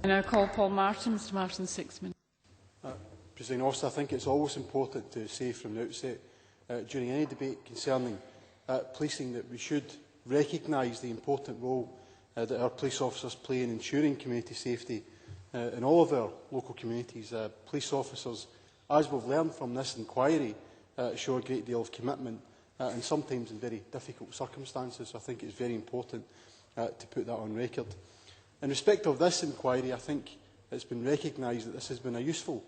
I now call Paul Martin. Mr Martin, 6 minutes. Presiding Officer, I think it's always important to say from the outset, during any debate concerning policing, that we should recognise the important role that our police officers play in ensuring community safety in all of our local communities. Police officers, as we've learned from this inquiry, show a great deal of commitment and sometimes in very difficult circumstances. So I think it's very important to put that on record. In respect of this inquiry, I think it's been recognised that this has been a useful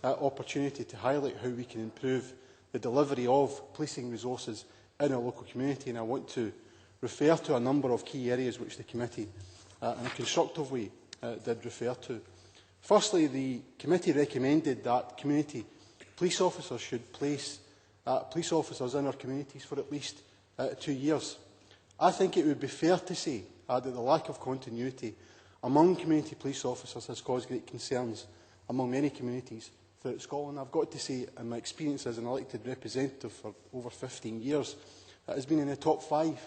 opportunity to highlight how we can improve the delivery of policing resources in our local community, and I want to refer to a number of key areas which the committee, in a constructive way, did refer to. Firstly, the committee recommended that community police officers should place police officers in our communities for at least 2 years. I think it would be fair to say that the lack of continuity among community police officers has caused great concerns among many communities throughout Scotland. I've got to say, in my experience as an elected representative for over 15 years, it has been in the top 5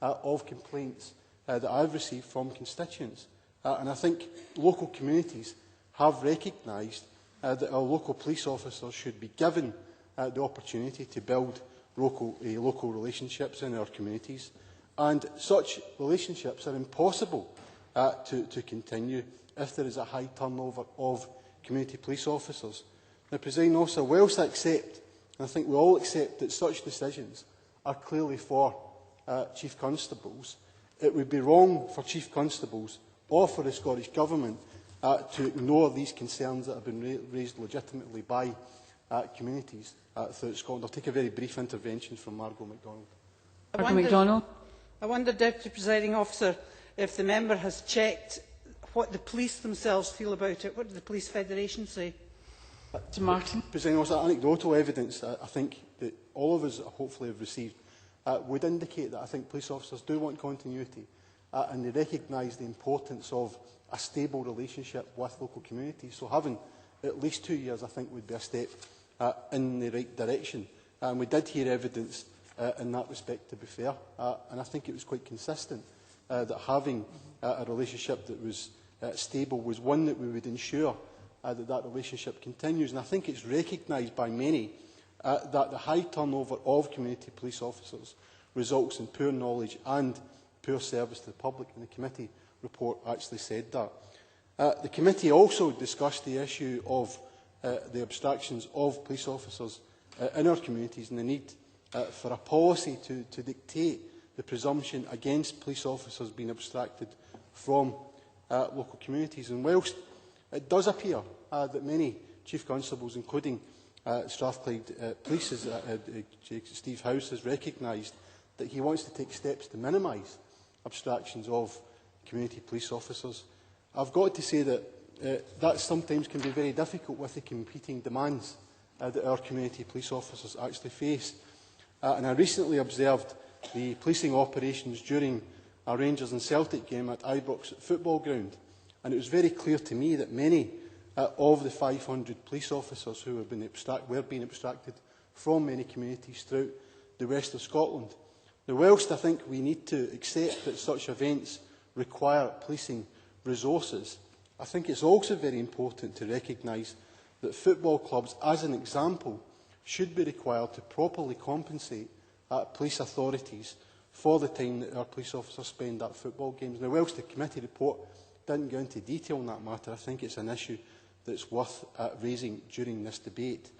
of complaints that I've received from constituents. And I think local communities have recognised that our local police officers should be given the opportunity to build local relationships in our communities. And such relationships are impossible to continue if there is a high turnover of community police officers. Now, Presiding Officer, whilst I accept, and I think we all accept, that such decisions are clearly for Chief Constables, it would be wrong for Chief Constables or for the Scottish Government to ignore these concerns that have been raised legitimately by communities throughout Scotland. I'll take a very brief intervention from Margot MacDonald. I wonder, Deputy Presiding Officer, if the member has checked what the police themselves feel about it. What did the Police Federation say? Mr Martin. Presiding Officer, anecdotal evidence I think that all of us hopefully have received would indicate that I think police officers do want continuity and they recognise the importance of a stable relationship with local communities. So having at least 2 years, I think, would be a step in the right direction. And we did hear evidence in that respect, to be fair, and I think it was quite consistent that having a relationship that was stable was one that we would ensure that relationship continues. And I think it's recognised by many that the high turnover of community police officers results in poor knowledge and poor service to the public, and the committee report actually said that. The committee also discussed the issue of the abstractions of police officers in our communities and the need for a policy to dictate the presumption against police officers being abstracted from local communities. And whilst it does appear that many Chief Constables, including Strathclyde Police's Steve House, has recognised that he wants to take steps to minimise abstractions of community police officers, I've got to say that that sometimes can be very difficult with the competing demands that our community police officers actually face. And I recently observed the policing operations during a Rangers and Celtic game at Ibrox football ground, and it was very clear to me that many of the 500 police officers who were being abstracted from many communities throughout the west of Scotland. Now, whilst I think we need to accept that such events require policing resources, I think it's also very important to recognise that football clubs, as an example, should be required to properly compensate police authorities for the time that our police officers spend at football games. Now, whilst the committee report didn't go into detail on that matter, I think it's an issue that's worth raising during this debate.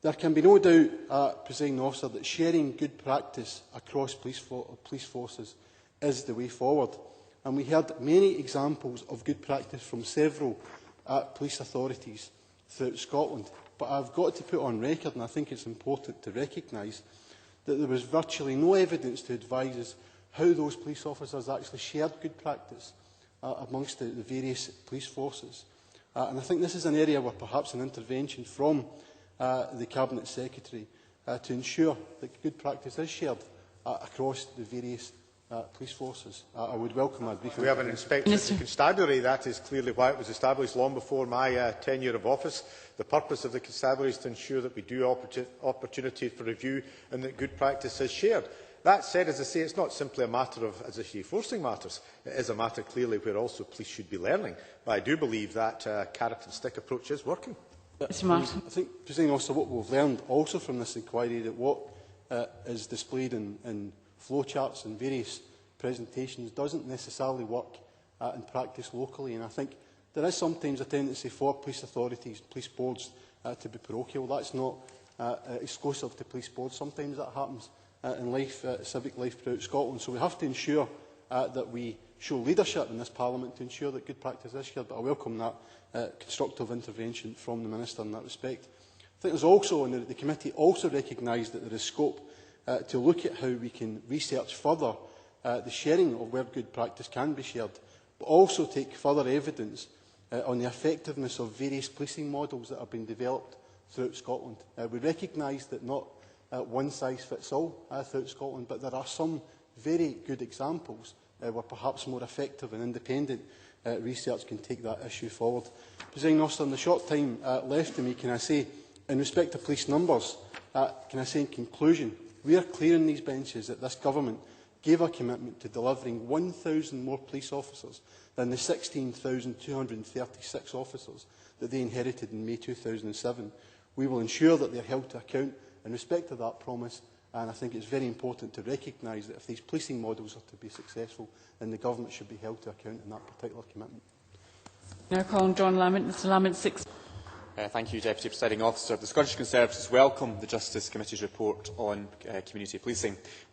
There can be no doubt, Presiding Officer, that sharing good practice across police forces is the way forward. And we heard many examples of good practice from several police authorities throughout Scotland. But I've got to put on record, and I think it's important to recognise, that there was virtually no evidence to advise us how those police officers actually shared good practice amongst the various police forces. And I think this is an area where perhaps an intervention from the Cabinet Secretary to ensure that good practice is shared across the various police forces. I would welcome that brief. We have an inspector of the constabulary. That is clearly why it was established long before my tenure of office. The purpose of the constabulary is to ensure that we do opportunity for review and that good practice is shared. That said, as I say, it's not simply a matter of as if you're forcing matters. It is a matter clearly where also police should be learning. But I do believe that carrot and stick approach is working. Mr Martin. I think, Presiding Officer, what we've learned also from this inquiry that what is displayed in flowcharts and various presentations doesn't necessarily work in practice locally. And I think there is sometimes a tendency for police authorities, police boards, to be parochial. That's not exclusive to police boards. Sometimes that happens in life, civic life throughout Scotland. So we have to ensure that we show leadership in this Parliament to ensure that good practice is shared. But I welcome that constructive intervention from the Minister in that respect. I think there's also, and the committee also recognised that there is scope to look at how we can research further the sharing of where good practice can be shared, but also take further evidence on the effectiveness of various policing models that have been developed throughout Scotland. We recognise that not one size fits all throughout Scotland, but there are some very good examples where perhaps more effective and independent research can take that issue forward. Presiding Officer, in the short time left to me, can I say, in respect to police numbers, can I say in conclusion, we are clear in these benches that this government gave a commitment to delivering 1,000 more police officers than the 16,236 officers that they inherited in May 2007. We will ensure that they are held to account in respect of that promise, and I think it's very important to recognise that if these policing models are to be successful, then the government should be held to account in that particular commitment. Now calling John Lamont. Mr Lamont, 6 minutes. Thank you, Deputy Presiding Officer. The Scottish Conservatives welcome the Justice Committee's report on community policing.